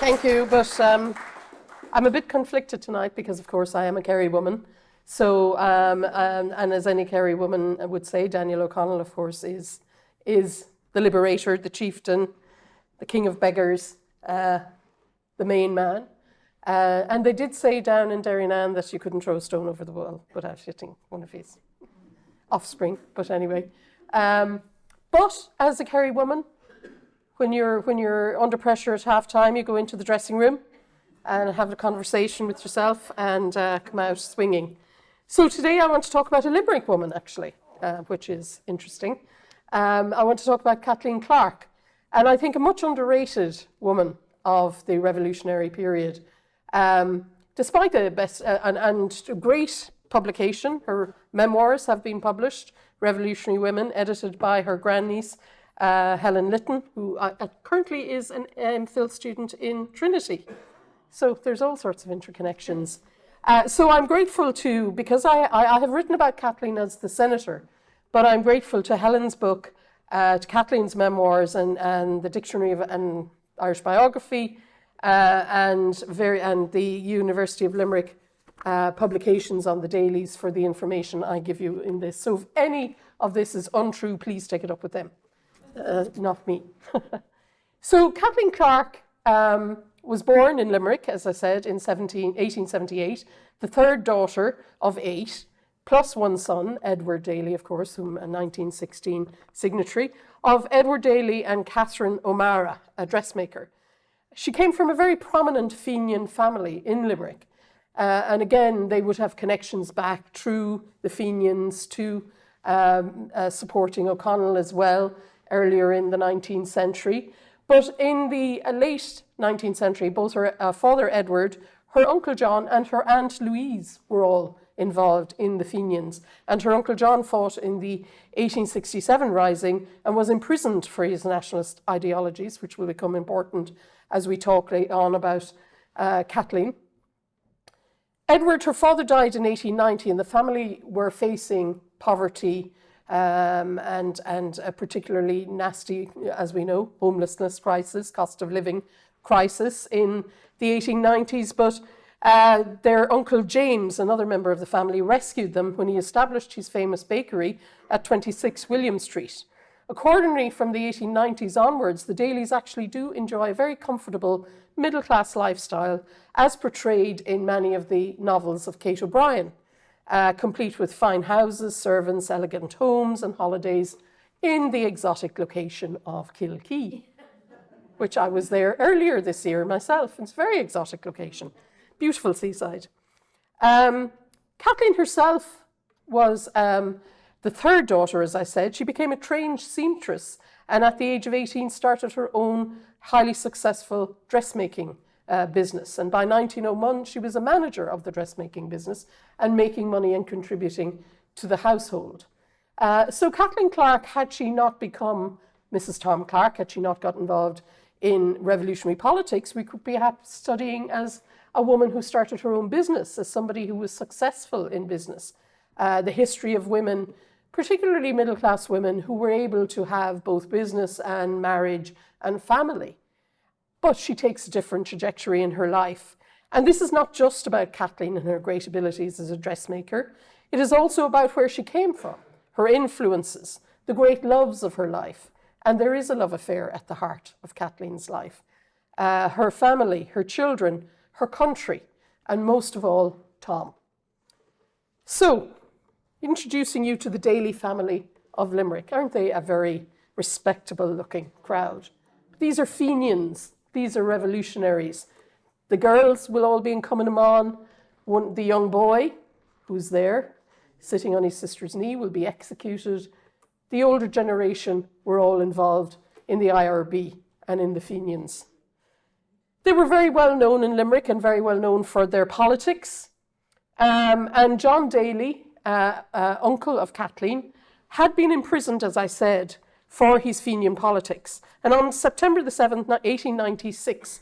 thank you, but I'm a bit conflicted tonight because, of course, I am a Kerry woman. So, and as any Kerry woman would say, Daniel O'Connell, of course, is the liberator, the chieftain, the king of beggars, the main man. And they did say down in Derrynane that you couldn't throw a stone over the wall without hitting one of his offspring. But anyway, but as a Kerry woman, when you're under pressure at half time, you go into the dressing room and have a conversation with yourself and come out swinging. So today I want to talk about a Limerick woman, actually, which is interesting. I want to talk about Kathleen Clarke, and I think a much underrated woman of the revolutionary period. Despite the best and great publication, her memoirs have been published, Revolutionary Women, edited by her grandniece, Helen Lytton, who currently is an MPhil student in Trinity. So there's all sorts of interconnections. So I'm grateful to, because I have written about Kathleen as the senator, but I'm grateful to Helen's book, to Kathleen's memoirs and the Dictionary of Irish Biography, and the University of Limerick publications on the dailies for the information I give you in this. So if any of this is untrue, please take it up with them, not me. So Kathleen Clarke was born in Limerick, as I said, in 1878, the third daughter of 8, plus one son, Edward Daly, of course, whom a 1916 signatory, of Edward Daly and Catherine O'Mara, a dressmaker. She came from a very prominent Fenian family in Limerick. And again, they would have connections back through the Fenians to supporting O'Connell as well, earlier in the 19th century. But in the late 19th century, both her father Edward, her uncle John, and her aunt Louise were all involved in the Fenians. And her uncle John fought in the 1867 rising and was imprisoned for his nationalist ideologies, which will become important as we talk later on about Kathleen. Edward, her father, died in 1890, and the family were facing poverty and a particularly nasty, as we know, homelessness crisis, cost of living crisis in the 1890s. But their uncle James, another member of the family, rescued them when he established his famous bakery at 26 William Street. Accordingly, from the 1890s onwards, the Dalys actually do enjoy a very comfortable middle-class lifestyle, as portrayed in many of the novels of Kate O'Brien, complete with fine houses, servants, elegant homes, and holidays in the exotic location of Kilkee, which I was there earlier this year myself. It's a very exotic location, beautiful seaside. Kathleen herself was the third daughter, as I said. She became a trained seamstress and at the age of 18 started her own highly successful dressmaking business. And by 1901, she was a manager of the dressmaking business and making money and contributing to the household. So Kathleen Clarke, had she not become Mrs. Tom Clarke, had she not got involved in revolutionary politics, we could perhaps studying as a woman who started her own business, as somebody who was successful in business. The history of women, particularly middle-class women, who were able to have both business and marriage and family. But she takes a different trajectory in her life. And this is not just about Kathleen and her great abilities as a dressmaker. It is also about where she came from, her influences, the great loves of her life. And there is a love affair at the heart of Kathleen's life. Her family, her children, her country, and most of all, Tom. So, introducing you to the Daly family of Limerick. Aren't they a very respectable looking crowd? These are Fenians. These are revolutionaries. The girls will all be in Cumann. The young boy, who's there, sitting on his sister's knee, will be executed. The older generation were all involved in the IRB and in the Fenians. They were very well known in Limerick and very well known for their politics. And John Daly, uncle of Kathleen, had been imprisoned, as I said, for his Fenian politics. And on September the 7th, 1896,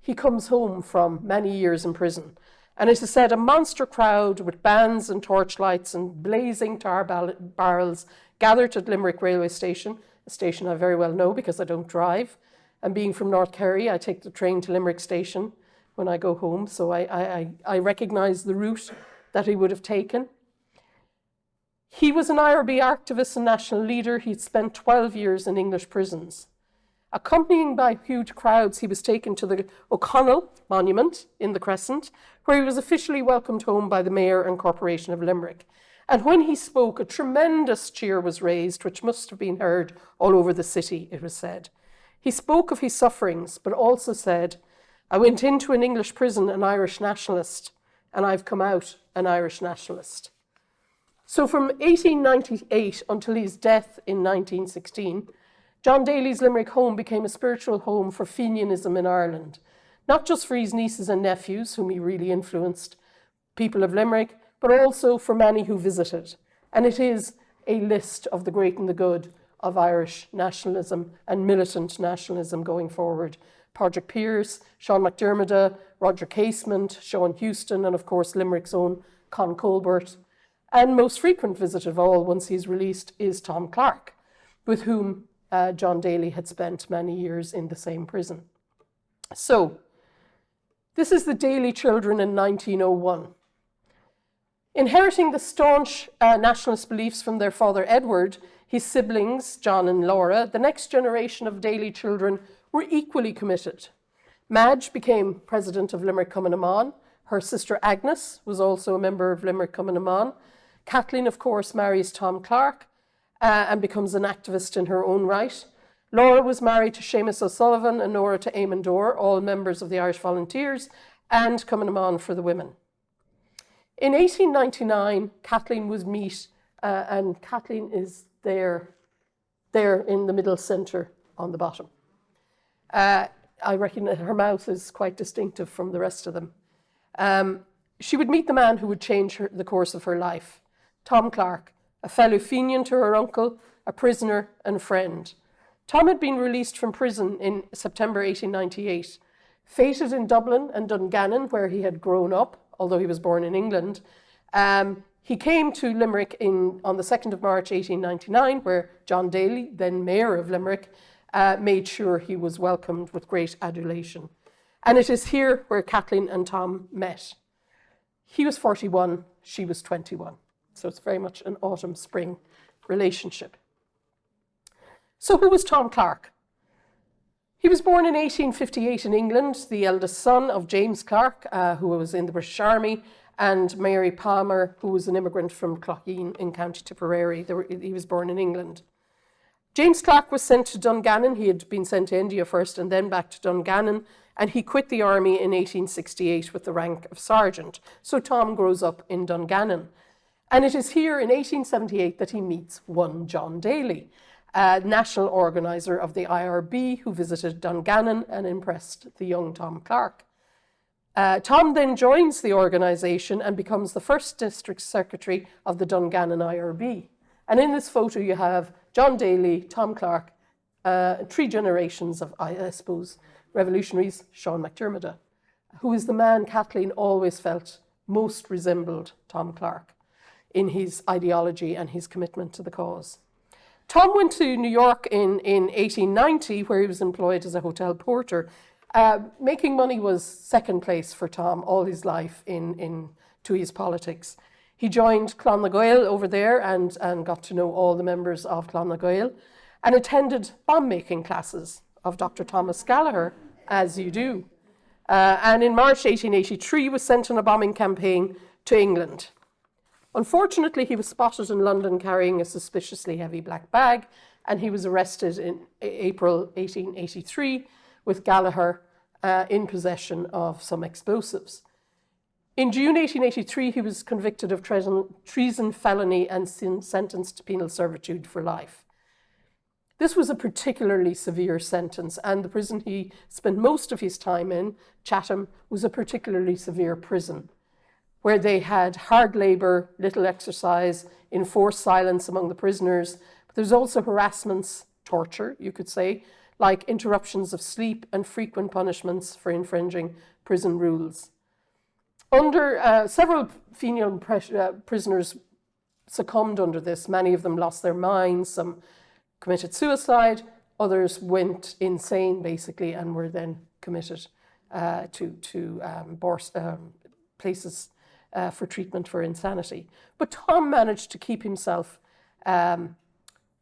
he comes home from many years in prison. And it is said a monster crowd with bands and torchlights and blazing tar barrels gathered at Limerick railway station, a station I very well know because I don't drive, And being from North Kerry, I take the train to Limerick Station when I go home, so I recognise the route that he would have taken. He was an IRB activist and national leader. He'd spent 12 years in English prisons. Accompanying by huge crowds, he was taken to the O'Connell Monument in the Crescent, where he was officially welcomed home by the Mayor and Corporation of Limerick. And when he spoke, a tremendous cheer was raised, which must have been heard all over the city, it was said. He spoke of his sufferings, but also said, "I went into an English prison an Irish nationalist, and I've come out an Irish nationalist." So from 1898 until his death in 1916, John Daly's Limerick home became a spiritual home for Fenianism in Ireland, not just for his nieces and nephews, whom he really influenced, people of Limerick, but also for many who visited. And it is a list of the great and the good of Irish nationalism and militant nationalism going forward. Padraig Pearse, Sean McDermott, Roger Casement, Sean Houston, and of course Limerick's own Con Colbert. And most frequent visit of all, once he's released, is Tom Clarke, with whom John Daly had spent many years in the same prison. So, this is the Daly children in 1901. Inheriting the staunch nationalist beliefs from their father Edward, his siblings, John and Laura, the next generation of Daly children were equally committed. Madge became president of Limerick Cumann. Her sister Agnes was also a member of Limerick Cumann. Kathleen, of course, marries Tom Clarke and becomes an activist in her own right. Laura was married to Seamus O'Sullivan and Nora to Eamon Dorr, all members of the Irish Volunteers, and Cumann for the women. In 1899, Kathleen was meet, and Kathleen is there in the middle centre on the bottom. I reckon that her mouth is quite distinctive from the rest of them. She would meet the man who would change the course of her life, Tom Clarke, a fellow Fenian to her uncle, a prisoner and friend. Tom had been released from prison in September 1898. Fated in Dublin and Dungannon, where he had grown up, although he was born in England, he came to Limerick on the 2nd of March 1899, where John Daly, then Mayor of Limerick, made sure he was welcomed with great adulation. And it is here where Kathleen and Tom met. He was 41, she was 21. So it's very much an autumn-spring relationship. So who was Tom Clarke? He was born in 1858 in England, the eldest son of James Clarke, who was in the British Army, and Mary Palmer, who was an immigrant from Clogheen in County Tipperary. He was born in England. James Clarke was sent to Dungannon. He had been sent to India first and then back to Dungannon, and he quit the army in 1868 with the rank of sergeant. So Tom grows up in Dungannon. And it is here in 1878 that he meets one John Daly, a national organiser of the IRB who visited Dungannon and impressed the young Tom Clarke. Tom then joins the organisation and becomes the first district secretary of the Dungannon IRB. And in this photo you have John Daly, Tom Clarke, 3 generations of, I suppose, revolutionaries, Sean McDermott, who is the man Kathleen always felt most resembled Tom Clarke in his ideology and his commitment to the cause. Tom went to New York in 1890, where he was employed as a hotel porter. Making money was second place for Tom all his life to his politics. He joined Clan na Gael over there and got to know all the members of Clan na Gael and attended bomb-making classes of Dr. Thomas Gallagher, as you do. And in March 1883 was sent on a bombing campaign to England. Unfortunately, he was spotted in London carrying a suspiciously heavy black bag, and he was arrested in April 1883 with Gallagher in possession of some explosives. In June 1883, he was convicted of treason, felony, and sentenced to penal servitude for life. This was a particularly severe sentence, and the prison he spent most of his time in, Chatham, was a particularly severe prison, where they had hard labour, little exercise, enforced silence among the prisoners. But there's also harassments, torture, you could say, like interruptions of sleep and frequent punishments for infringing prison rules. Several Fenian prisoners succumbed under this. Many of them lost their minds, some committed suicide, Others went insane, basically, and were then committed to places for treatment for insanity. But Tom managed to keep himself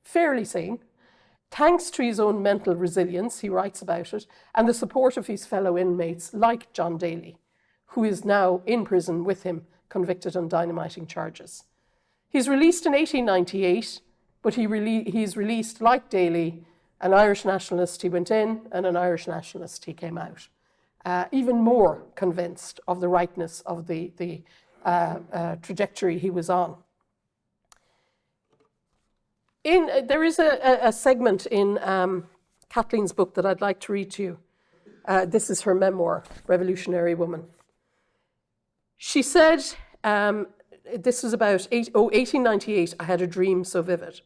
fairly sane, thanks to his own mental resilience, he writes about it, and the support of his fellow inmates like John Daly, who is now in prison with him, convicted on dynamiting charges. He's released in 1898, but he's released, like Daly, an Irish nationalist he went in and an Irish nationalist he came out. Even more convinced of the rightness of the trajectory he was on. There is a segment in Kathleen's book that I'd like to read to you. This is her memoir, Revolutionary Woman. She said, this was about 1898, I had a dream so vivid.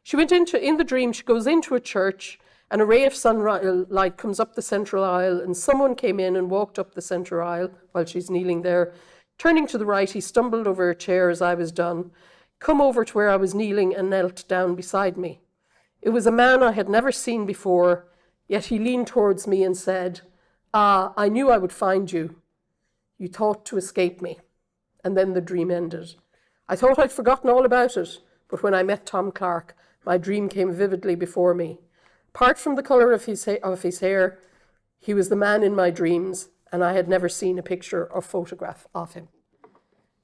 She went in the dream, she goes into a church, and a ray of sunlight comes up the central aisle, and someone came in and walked up the central aisle while she's kneeling there. Turning to the right, he stumbled over a chair as I was done, come over to where I was kneeling and knelt down beside me. It was a man I had never seen before, yet he leaned towards me and said, "Ah, I knew I would find you. You thought to escape me." And then the dream ended. I thought I'd forgotten all about it, but when I met Tom Clarke, my dream came vividly before me. Apart from the colour of his hair, he was the man in my dreams, and I had never seen a picture or photograph of him.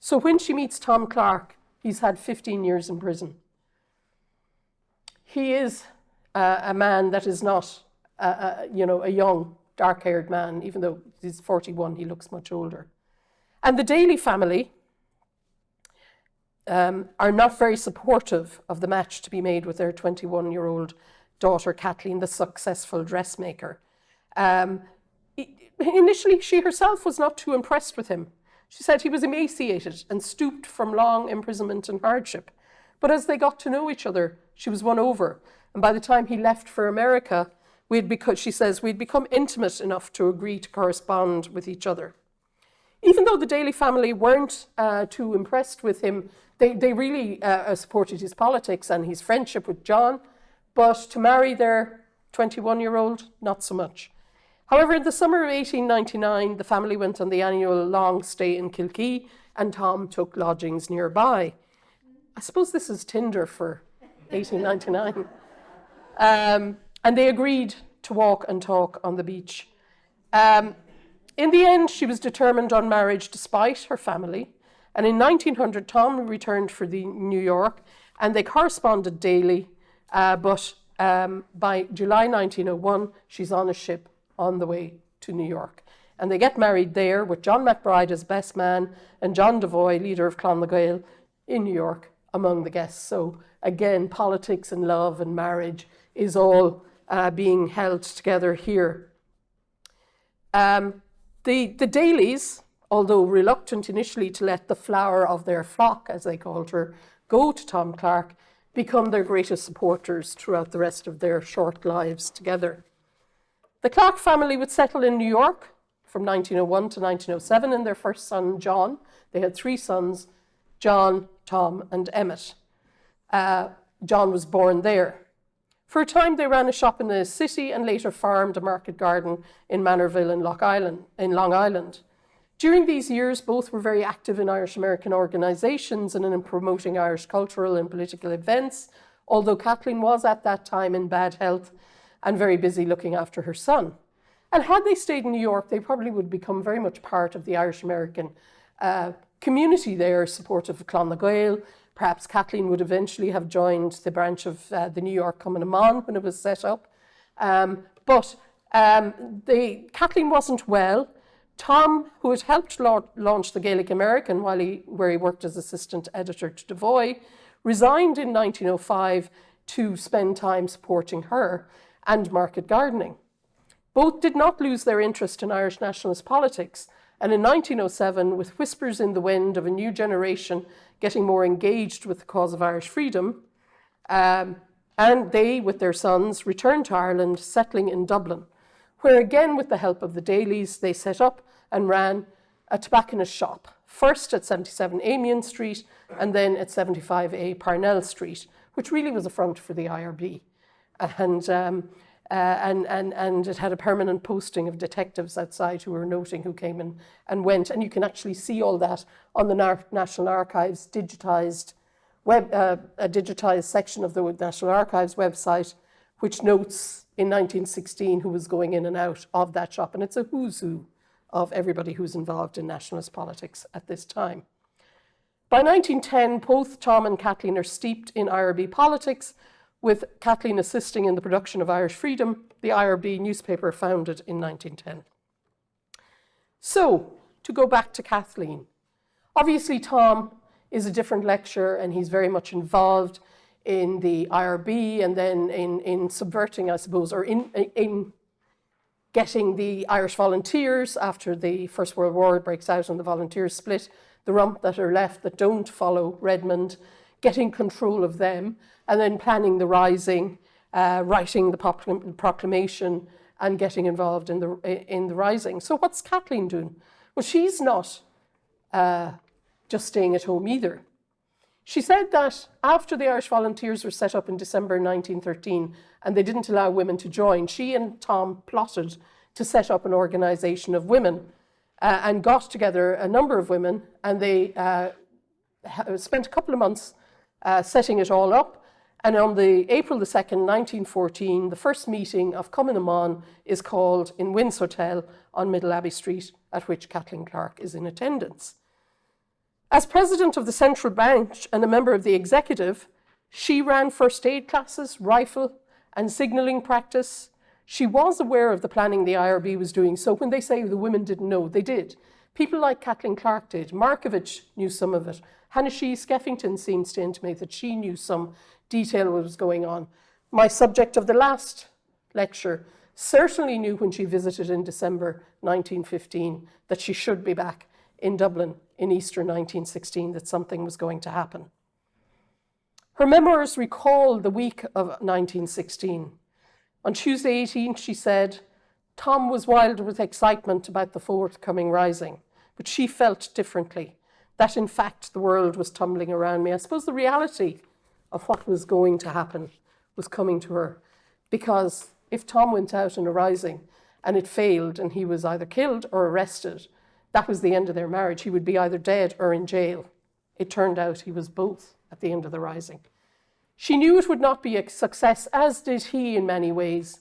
So when she meets Tom Clarke, he's had 15 years in prison. He is a man that is not, a young, dark-haired man. Even though he's 41, he looks much older. And the Daly family are not very supportive of the match to be made with their 21-year-old daughter, Kathleen, the successful dressmaker. Initially, she herself was not too impressed with him. She said he was emaciated and stooped from long imprisonment and hardship. But as they got to know each other, she was won over. And by the time he left for America, she says, we'd become intimate enough to agree to correspond with each other. Even though the Daly family weren't too impressed with him, they really supported his politics and his friendship with John, but to marry their 21-year-old, not so much. However, in the summer of 1899, the family went on the annual long stay in Kilkee, and Tom took lodgings nearby. I suppose this is Tinder for 1899. And they agreed to walk and talk on the beach. In the end, she was determined on marriage despite her family. And in 1900, Tom returned for New York, and they corresponded daily. But by July 1901, she's on a ship on the way to New York. And they get married there with John McBride as best man and John Devoy, leader of Clan na Gael, in New York, among the guests. So again, politics and love and marriage is all being held together here. The Dalys, although reluctant initially to let the flower of their flock, as they called her, go to Tom Clarke, become their greatest supporters throughout the rest of their short lives together. The Clarke family would settle in New York from 1901 to 1907, and their first son, John. They had 3 sons, John, Tom, and Emmett. John was born there. For a time, they ran a shop in the city and later farmed a market garden in Manorville in Long Island. During these years, both were very active in Irish-American organisations and in promoting Irish cultural and political events, although Kathleen was at that time in bad health and very busy looking after her son. And had they stayed in New York, they probably would become very much part of the Irish-American community there, supportive of Clan na Gael. Perhaps Kathleen would eventually have joined the branch of the New York Cumann na mBan when it was set up. But Kathleen wasn't well. Tom, who had helped launch the Gaelic American where he worked as assistant editor to Devoy, resigned in 1905 to spend time supporting her and market gardening. Both did not lose their interest in Irish nationalist politics, and in 1907, with whispers in the wind of a new generation getting more engaged with the cause of Irish freedom, and they, with their sons, returned to Ireland, settling in Dublin, where again, with the help of the Dalys, they set up and ran a tobacconist shop, first at 77 Amiens Street and then at 75A Parnell Street, which really was a front for the IRB. And and it had a permanent posting of detectives outside who were noting who came in and went. And you can actually see all that on the National Archives digitized a digitized section of the National Archives website, which notes in 1916 who was going in and out of that shop. And it's a who's who of everybody who's involved in nationalist politics at this time. By 1910, both Tom and Kathleen are steeped in IRB politics, with Kathleen assisting in the production of Irish Freedom, the IRB newspaper founded in 1910. So, to go back to Kathleen, obviously Tom is a different lecturer and he's very much involved in the IRB and then in subverting, I suppose, or in getting the Irish volunteers after the First World War breaks out and the volunteers split, the rump that are left that don't follow Redmond, getting control of them, and then planning the rising, writing the proclamation, and getting involved in the rising. So what's Kathleen doing? Well, she's not just staying at home either. She said that after the Irish Volunteers were set up in December 1913 and they didn't allow women to join, she and Tom plotted to set up an organisation of women and got together a number of women, and they spent a couple of months setting it all up. And on the April the 2nd, 1914, the first meeting of Cumann na mBan is called in Wynn's Hotel on Middle Abbey Street, at which Kathleen Clarke is in attendance. As president of the Central Bench and a member of the executive, she ran first aid classes, rifle and signalling practice. She was aware of the planning the IRB was doing, so when they say the women didn't know, they did. People like Kathleen Clarke did. Markovich knew some of it. Hannah Skeffington seems to intimate that she knew some detail of what was going on. My subject of the last lecture certainly knew when she visited in December 1915 that she should be back in Dublin in Easter 1916, that something was going to happen. Her memoirs recall the week of 1916. On Tuesday 18th, she said, Tom was wild with excitement about the forthcoming rising, but she felt differently, that in fact the world was tumbling around me. I suppose the reality of what was going to happen was coming to her, because if Tom went out in a rising and it failed and he was either killed or arrested, that was the end of their marriage. He would be either dead or in jail. It turned out he was both at the end of the rising. She knew it would not be a success, as did he in many ways.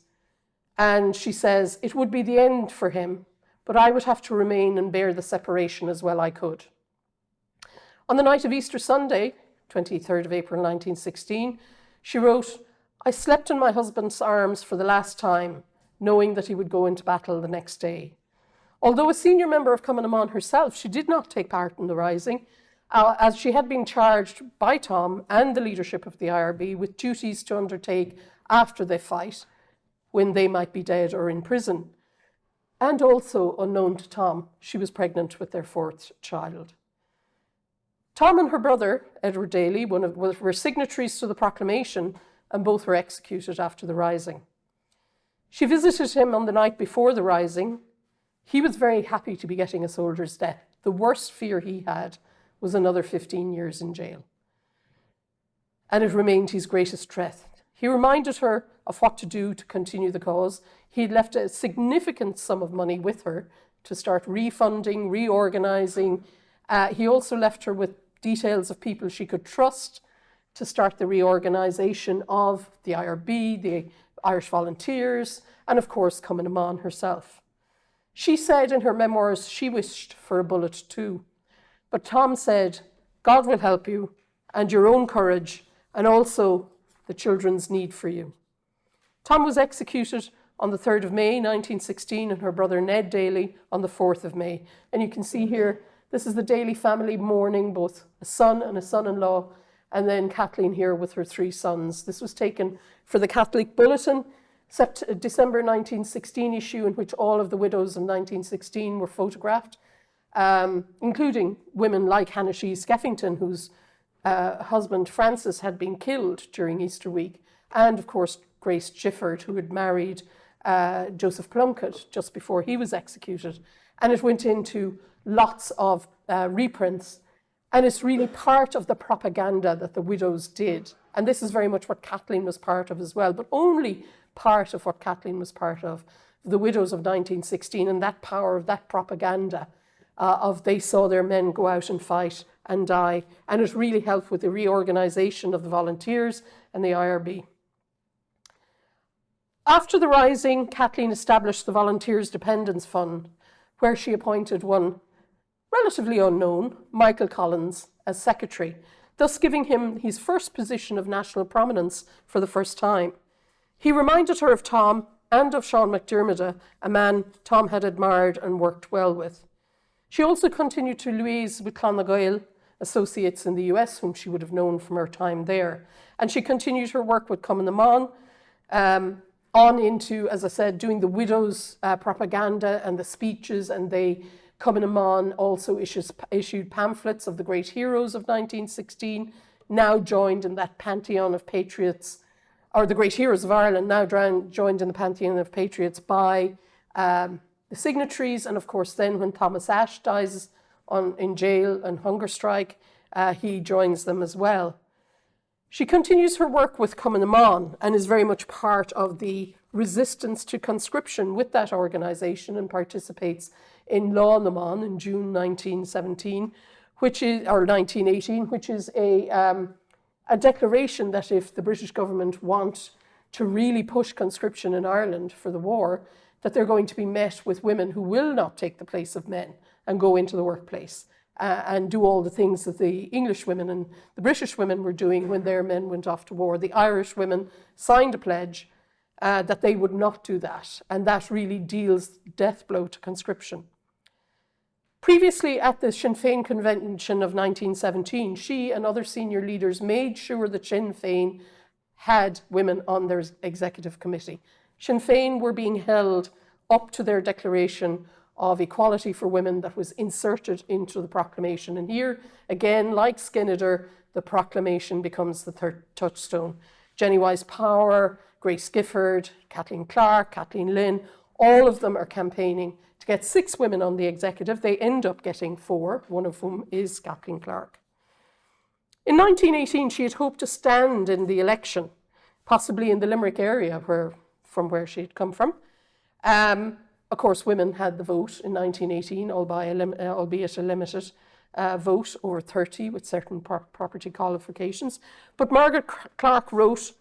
And she says, it would be the end for him, but I would have to remain and bear the separation as well I could. On the night of Easter Sunday, 23rd of April 1916, she wrote, I slept in my husband's arms for the last time, knowing that he would go into battle the next day. Although a senior member of Cumann na mBan herself, she did not take part in the rising, as she had been charged by Tom and the leadership of the IRB with duties to undertake after the fight, when they might be dead or in prison. And also, unknown to Tom, she was pregnant with their fourth child. Tom and her brother, Edward Daly, were signatories to the proclamation, and both were executed after the rising. She visited him on the night before the rising. He was very happy to be getting a soldier's death. The worst fear he had was another 15 years in jail. And it remained his greatest threat. He reminded her of what to do to continue the cause. He had left a significant sum of money with her to start refunding, reorganising. He also left her with details of people she could trust to start the reorganisation of the IRB, the Irish Volunteers, and of course Cumann na mBan herself. She said in her memoirs she wished for a bullet too. But Tom said, God will help you, and your own courage, and also the children's need for you. Tom was executed on the 3rd of May, 1916, and her brother Ned Daly on the 4th of May. And you can see here, this is the Daly family mourning, both a son and a son-in-law, and then Kathleen here with her 3 sons. This was taken for the Catholic Bulletin, December 1916 issue, in which all of the widows of 1916 were photographed, including women like Hannah Skeffington, whose husband Francis had been killed during Easter week, and of course Grace Gifford, who had married Joseph Plunkett just before he was executed. And it went into lots of reprints, and it's really part of the propaganda that the widows did. And this is very much what Kathleen was part of as well, but only part of what Kathleen was part of, the widows of 1916, and that power of that propaganda of they saw their men go out and fight and die. And it really helped with the reorganization of the volunteers and the IRB. After the Rising, Kathleen established the Volunteers Dependence Fund, where she appointed one relatively unknown, Michael Collins, as secretary, thus giving him his first position of national prominence for the first time. He reminded her of Tom and of Sean McDermott, a man Tom had admired and worked well with. She also continued to liaise with Clonmacnoise associates in the US, whom she would have known from her time there. And she continued her work with Cumann on into, as I said, doing the widows' propaganda and the speeches, and Cumann also issued pamphlets of the great heroes of 1916, now joined in that pantheon of patriots, or the great heroes of Ireland, now joined in the pantheon of patriots by the signatories. And of course then when Thomas Ashe dies in jail and hunger strike, he joins them as well. She continues her work with Cumann and is very much part of the resistance to conscription with that organisation, and participates in Law Naman in June 1917, or 1918, which is a declaration that if the British government want to really push conscription in Ireland for the war, that they're going to be met with women who will not take the place of men and go into the workplace and do all the things that the English women and the British women were doing when their men went off to war. The Irish women signed a pledge that they would not do that, and that really deals death blow to conscription. Previously, at the Sinn Féin Convention of 1917, she and other senior leaders made sure that Sinn Féin had women on their executive committee. Sinn Féin were being held up to their declaration of equality for women that was inserted into the proclamation. And here, again, like Skinnider, the proclamation becomes the third touchstone. Jenny Wise-Power, Grace Gifford, Kathleen Clarke, Kathleen Lynn, all of them are campaigning to get 6 women on the executive. They end up getting 4, one of whom is Kathleen Clarke. In 1918, she had hoped to stand in the election, possibly in the Limerick area from where she had come from. Of course, women had the vote in 1918, albeit a limited vote, over 30 with certain property qualifications. But Margaret Clarke wrote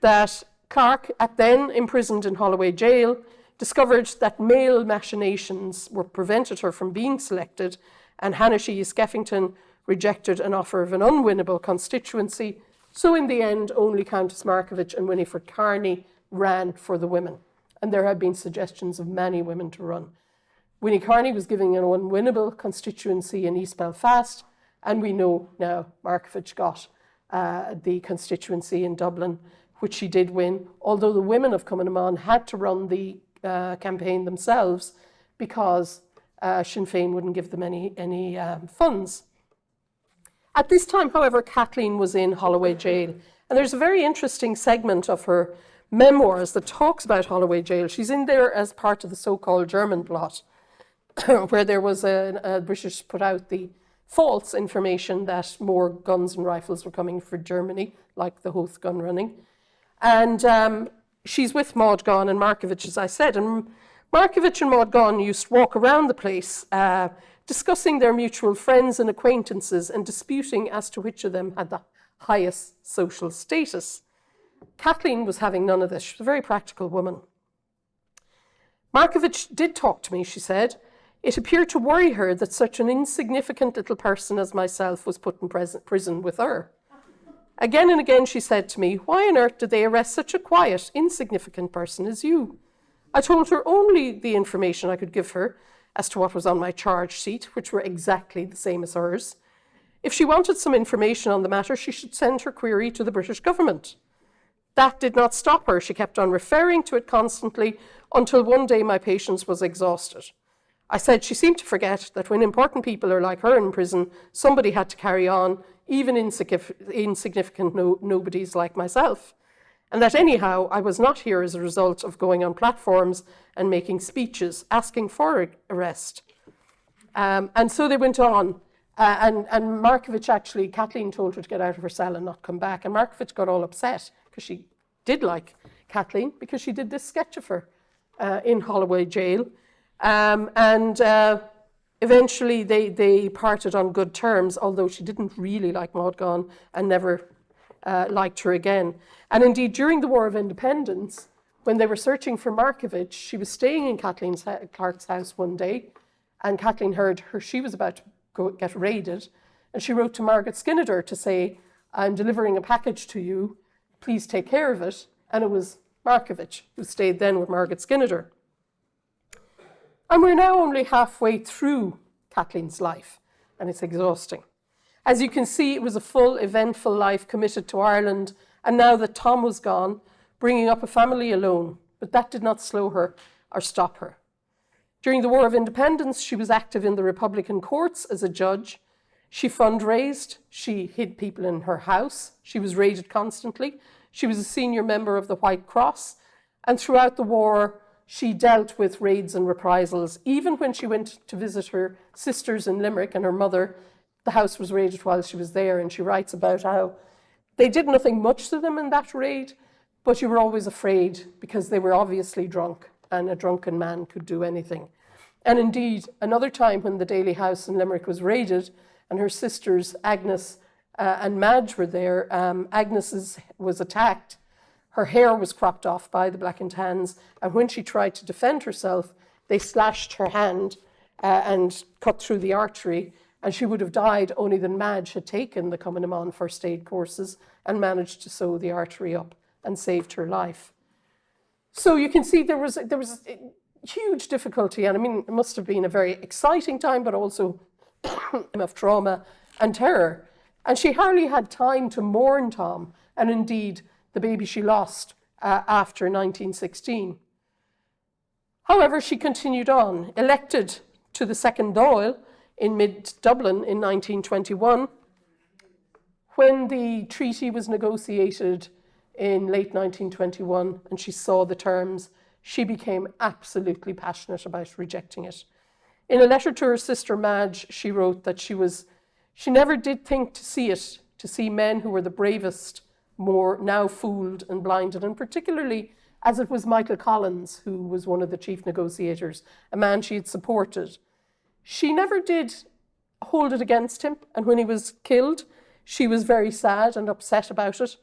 that Clarke, at then imprisoned in Holloway Jail, discovered that male machinations were prevented her from being selected, and Hannah Skeffington rejected an offer of an unwinnable constituency. So in the end, only Countess Markievicz and Winifred Carney ran for the women. And there had been suggestions of many women to run. Winnie Carney was given an unwinnable constituency in East Belfast, and we know now Markievicz got the constituency in Dublin, which she did win, although the women of Cumann had to run the campaign themselves because Sinn Féin wouldn't give them any funds. At this time, however, Kathleen was in Holloway Jail, and there's a very interesting segment of her memoirs that talks about Holloway Jail. She's in there as part of the so-called German plot, where there was a British put out the false information that more guns and rifles were coming for Germany, like the Hoth gun running. And she's with Maud Gonne and Markievicz, as I said. And Markievicz and Maud Gonne used to walk around the place discussing their mutual friends and acquaintances and disputing as to which of them had the highest social status. Kathleen was having none of this. She was a very practical woman. Markievicz did talk to me, she said. It appeared to worry her that such an insignificant little person as myself was put in prison with her. Again and again she said to me, why on earth did they arrest such a quiet, insignificant person as you? I told her only the information I could give her as to what was on my charge sheet, which were exactly the same as hers. If she wanted some information on the matter, she should send her query to the British government. That did not stop her. She kept on referring to it constantly until one day my patience was exhausted. I said she seemed to forget that when important people are like her in prison, somebody had to carry on, even insignificant nobodies like myself. And that anyhow, I was not here as a result of going on platforms and making speeches, asking for arrest. And so they went on. And Markievicz actually, Kathleen told her to get out of her cell and not come back. And Markievicz got all upset because she did like Kathleen because she did this sketch of her in Holloway jail. Eventually they parted on good terms, although she didn't really like Maud Gonne and never liked her again. And indeed, during the War of Independence, when they were searching for Markievicz, she was staying in Kathleen Clarke's house one day, and Kathleen heard she was about to get raided, and she wrote to Margaret Skinner to say, "I'm delivering a package to you, please take care of it." And it was Markievicz who stayed then with Margaret Skinner. And we're now only halfway through Kathleen's life, and it's exhausting. As you can see, it was a full, eventful life committed to Ireland, and now that Tom was gone, bringing up a family alone, but that did not slow her or stop her. During the War of Independence, she was active in the Republican courts as a judge. She fundraised, she hid people in her house, she was raided constantly, she was a senior member of the White Cross, and throughout the war, she dealt with raids and reprisals. Even when she went to visit her sisters in Limerick and her mother, the house was raided while she was there, and she writes about how they did nothing much to them in that raid, but you were always afraid because they were obviously drunk, and a drunken man could do anything. And indeed, another time when the Daly House in Limerick was raided, and her sisters, Agnes and Madge, were there, Agnes was attacked. Her hair was cropped off by the Black and Tans, and when she tried to defend herself, they slashed her hand and cut through the artery, and she would have died only that Madge had taken the Cumann na mBan first aid courses and managed to sew the artery up and saved her life. So you can see there was huge difficulty, and I mean, it must have been a very exciting time, but also of trauma and terror. And she hardly had time to mourn Tom, and indeed the baby she lost after 1916. However, she continued on, elected to the second Dáil in mid-Dublin in 1921. When the treaty was negotiated in late 1921 and she saw the terms, she became absolutely passionate about rejecting it. In a letter to her sister Madge, she wrote that she never did think to see men who were the bravest more now fooled and blinded, and particularly as it was Michael Collins, who was one of the chief negotiators, a man she had supported. She never did hold it against him, and when he was killed, she was very sad and upset about it,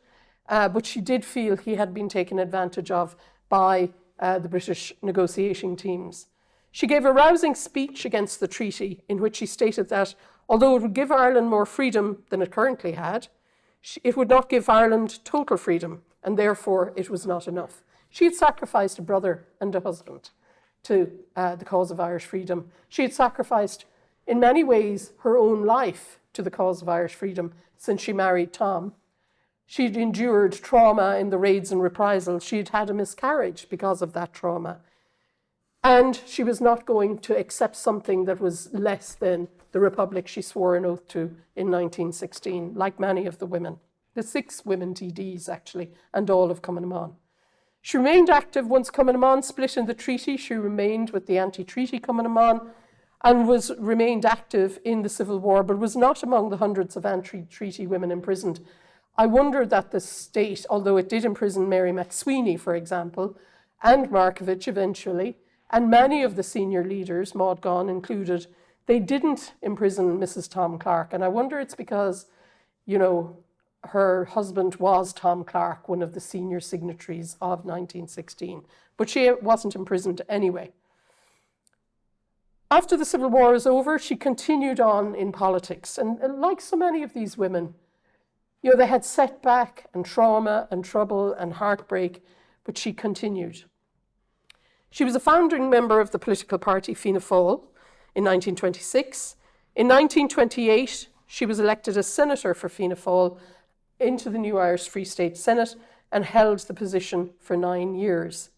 but she did feel he had been taken advantage of by the British negotiating teams. She gave a rousing speech against the treaty in which she stated that although it would give Ireland more freedom than it currently had, it would not give Ireland total freedom, and therefore it was not enough. She had sacrificed a brother and a husband to the cause of Irish freedom. She had sacrificed, in many ways, her own life to the cause of Irish freedom since she married Tom. She'd endured trauma in the raids and reprisals. She'd had a miscarriage because of that trauma. And she was not going to accept something that was less than the republic she swore an oath to in 1916, like many of the women. The 6 women TDs, actually, and all of Cumann na mBan. She remained active once Cumann na mBan split in the treaty. She remained with the anti-treaty Cumann na mBan and remained active in the Civil War, but was not among the hundreds of anti-treaty women imprisoned. I wonder that the state, although it did imprison Mary McSweeney, for example, and Markievicz eventually, and many of the senior leaders, Maud Gonne included, they didn't imprison Mrs. Tom Clarke. And I wonder it's because, her husband was Tom Clarke, one of the senior signatories of 1916. But she wasn't imprisoned anyway. After the Civil War was over, she continued on in politics. And like so many of these women, they had setback and trauma and trouble and heartbreak, but she continued. She was a founding member of the political party Fianna Fáil in 1926. In 1928, she was elected as senator for Fianna Fáil into the new Irish Free State Senate and held the position for 9 years.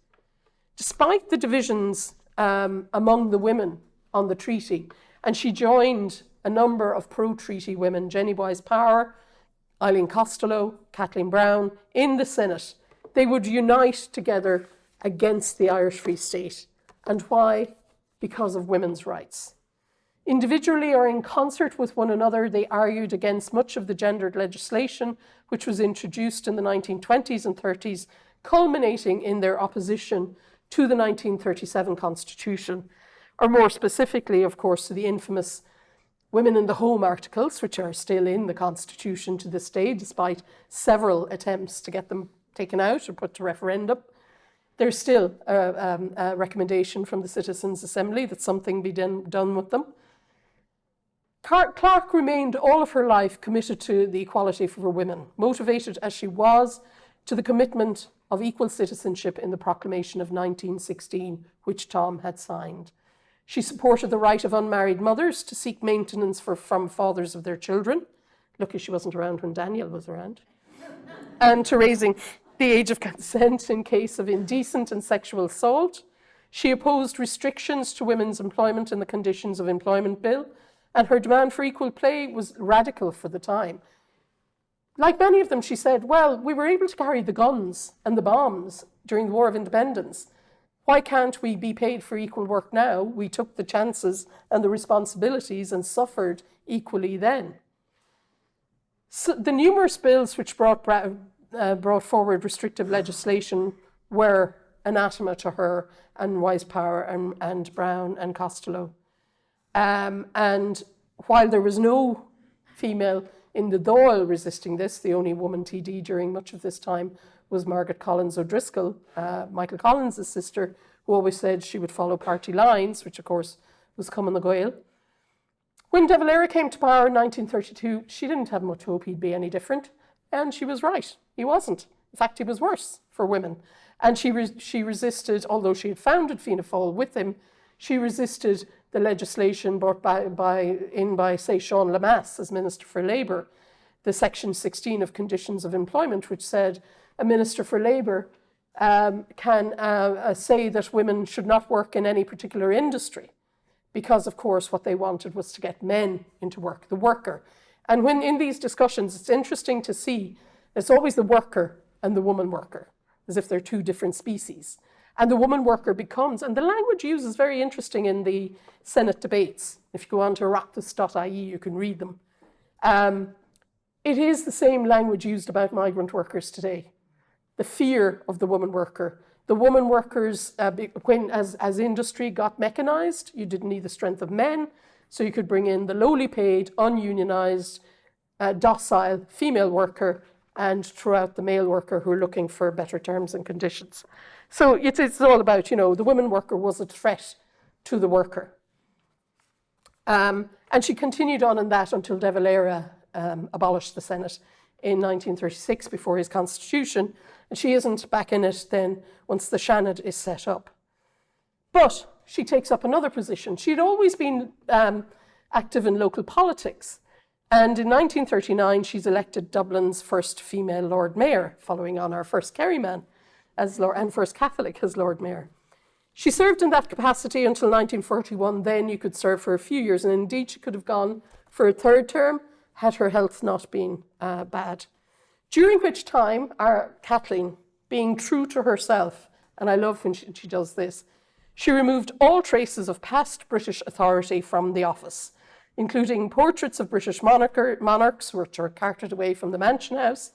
Despite the divisions among the women on the treaty, and she joined a number of pro-treaty women, Jenny Wise-Power, Eileen Costello, Kathleen Browne, in the Senate. They would unite together against the Irish Free State. And why? Because of women's rights. Individually or in concert with one another, they argued against much of the gendered legislation which was introduced in the 1920s and 30s culminating in their opposition to the 1937 Constitution, or more specifically, of course, to the infamous Women in the Home articles, which are still in the Constitution to this day, despite several attempts to get them taken out or put to referendum. There's still a recommendation from the Citizens' Assembly that something be done with them. Clarke remained all of her life committed to the equality for women, motivated as she was to the commitment of equal citizenship in the Proclamation of 1916, which Tom had signed. She supported the right of unmarried mothers to seek maintenance from fathers of their children. Lucky she wasn't around when Daniel was around. And to raising the age of consent in case of indecent and sexual assault. She opposed restrictions to women's employment in the Conditions of Employment Bill, and her demand for equal pay was radical for the time. Like many of them, she said, well, we were able to carry the guns and the bombs during the War of Independence. Why can't we be paid for equal work now? We took the chances and the responsibilities and suffered equally then. So the numerous bills which brought forward restrictive legislation were anathema to her and Wise Power and Brown and Costello. And while there was no female in the Dáil resisting this, the only woman TD during much of this time was Margaret Collins O'Driscoll, Michael Collins' sister, who always said she would follow party lines, which of course was Cumann na Gael. When De Valera came to power in 1932, she didn't have much hope he'd be any different, and she was right. He wasn't. In fact, he was worse for women. And she resisted, although she had founded Fianna Fáil with him, she resisted the legislation brought by, say, Sean Lemass as Minister for Labour, the Section 16 of Conditions of Employment, which said a Minister for Labour can say that women should not work in any particular industry, because, of course, what they wanted was to get men into work, the worker. And when in these discussions, it's interesting to see it's always the worker and the woman worker, as if they're two different species. And the woman worker becomes, and the language used is very interesting in the Senate debates. If you go on to oireachtas.ie, you can read them. It is the same language used about migrant workers today. The fear of the woman worker. The woman workers, as industry got mechanized, you didn't need the strength of men, so you could bring in the lowly paid, ununionized, docile female worker and throw out the male worker who are looking for better terms and conditions. So it's all about, the woman worker was a threat to the worker. And she continued on in that until De Valera abolished the Senate in 1936 before his constitution. And she isn't back in it then once the Seanad is set up. But she takes up another position. She'd always been active in local politics. And in 1939, she's elected Dublin's first female Lord Mayor, following on our first Kerryman and first Catholic as Lord Mayor. She served in that capacity until 1941. Then you could serve for a few years, and indeed she could have gone for a third term had her health not been bad. During which time, our Kathleen, being true to herself, and I love when she does this, she removed all traces of past British authority from the office, including portraits of British monarchs, which were carted away from the Mansion House.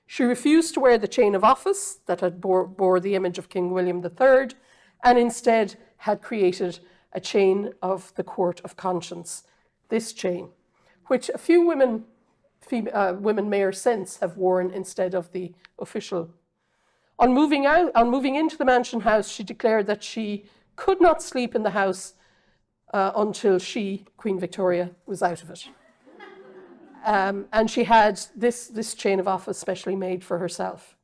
She refused to wear the chain of office that had bore the image of King William III, and instead had created a chain of the Court of Conscience. This chain, which a few women mayors since have worn instead of the official. On moving into the Mansion House, she declared that she could not sleep in the house until she, Queen Victoria, was out of it. And she had this chain of office specially made for herself.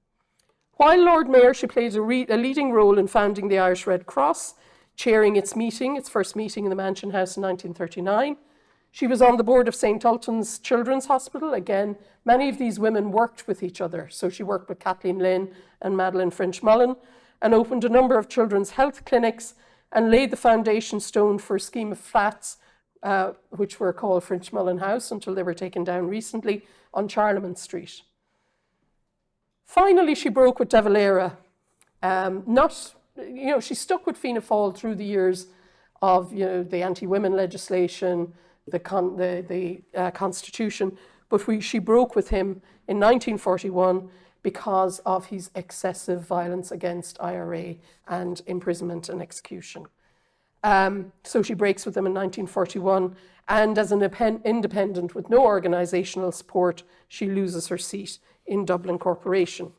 While Lord Mayor, she played a leading role in founding the Irish Red Cross, chairing its first meeting in the Mansion House in 1939. She was on the board of St. Ultan's Children's Hospital. Again, many of these women worked with each other. So she worked with Kathleen Lynn and Madeleine French-Mullen and opened a number of children's health clinics and laid the foundation stone for a scheme of flats, which were called French-Mullen House until they were taken down recently on Charlemont Street. Finally, she broke with De Valera. She stuck with Fianna Fáil through the years of, the anti-women legislation, the Constitution, but she broke with him in 1941 because of his excessive violence against IRA and imprisonment and execution. So she breaks with them in 1941, and as an independent with no organisational support, she loses her seat in Dublin Corporation.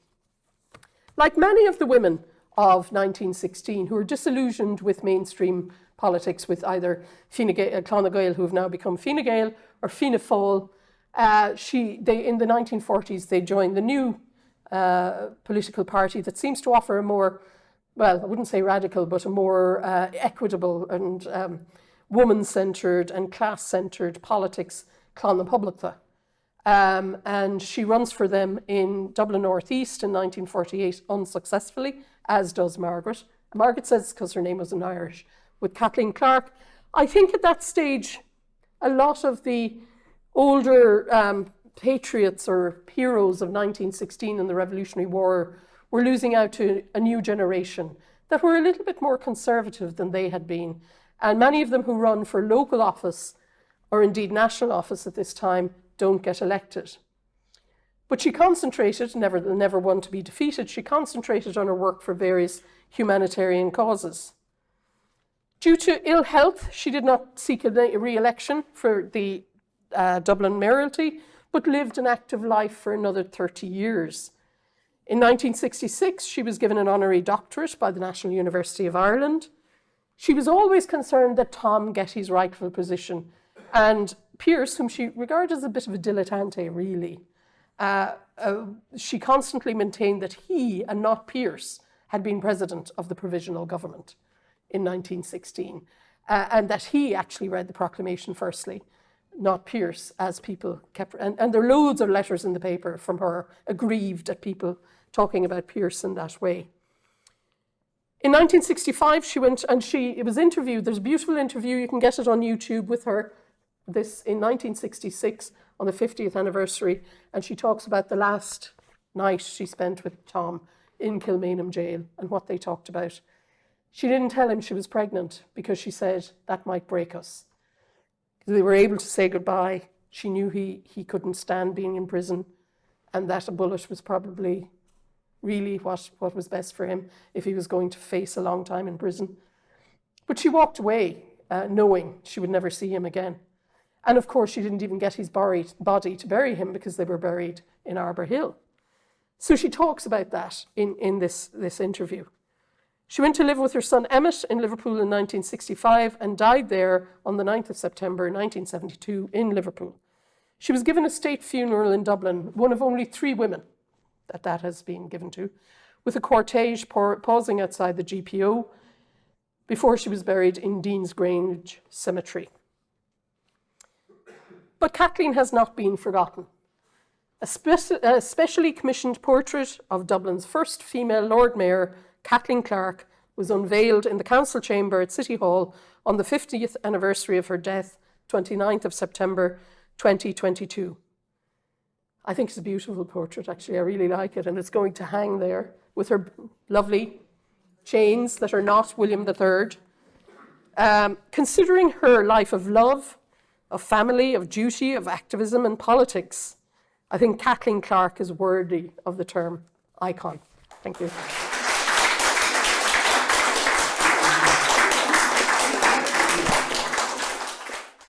Like many of the women of 1916 who are disillusioned with mainstream politics, with either Fine Gael, who have now become Fine Gael, or Fianna Fáil, in the 1940s they joined the new political party that seems to offer a more, well, I wouldn't say radical, but a more equitable and woman-centred and class-centred politics, Clon na Poblachta. And she runs for them in Dublin North East in 1948 unsuccessfully, as does Margaret. Margaret says because her name wasn't Irish, with Kathleen Clarke. I think at that stage, a lot of the older patriots or heroes of 1916 in the Revolutionary War were losing out to a new generation that were a little bit more conservative than they had been. And many of them who run for local office, or indeed national office at this time, don't get elected. But she concentrated, never one to be defeated, she concentrated on her work for various humanitarian causes. Due to ill health, she did not seek a re-election for the Dublin mayoralty, but lived an active life for another 30 years. In 1966, she was given an honorary doctorate by the National University of Ireland. She was always concerned that Tom get his rightful position, and Pearse, whom she regarded as a bit of a dilettante, really, she constantly maintained that he, and not Pearse, had been president of the provisional government in 1916, and that he actually read the proclamation firstly, not Pearse, as people kept, and there are loads of letters in the paper from her, aggrieved at people talking about Pearse in that way. In 1965, she went and it was interviewed. There's a beautiful interview, you can get it on YouTube with her, this in 1966 on the 50th anniversary, and she talks about the last night she spent with Tom in Kilmainham jail and what they talked about. She didn't tell him she was pregnant because she said that might break us. They were able to say goodbye. She knew he couldn't stand being in prison, and that a bullet was probably really what was best for him if he was going to face a long time in prison. But she walked away knowing she would never see him again. And of course, she didn't even get his body to bury him because they were buried in Arbor Hill. So she talks about that in this interview. She went to live with her son Emmett in Liverpool in 1965 and died there on the 9th of September 1972 in Liverpool. She was given a state funeral in Dublin, one of only 3 women that has been given to, with a cortege pausing outside the GPO before she was buried in Dean's Grange Cemetery. But Kathleen has not been forgotten. A specially commissioned portrait of Dublin's first female Lord Mayor, Kathleen Clarke, was unveiled in the council chamber at City Hall on the 50th anniversary of her death, 29th of September 2022. I think it's a beautiful portrait, actually. I really like it, and it's going to hang there with her lovely chains that are not William III. Considering her life of love, of family, of duty, of activism and politics, I think Kathleen Clarke is worthy of the term icon. Thank you.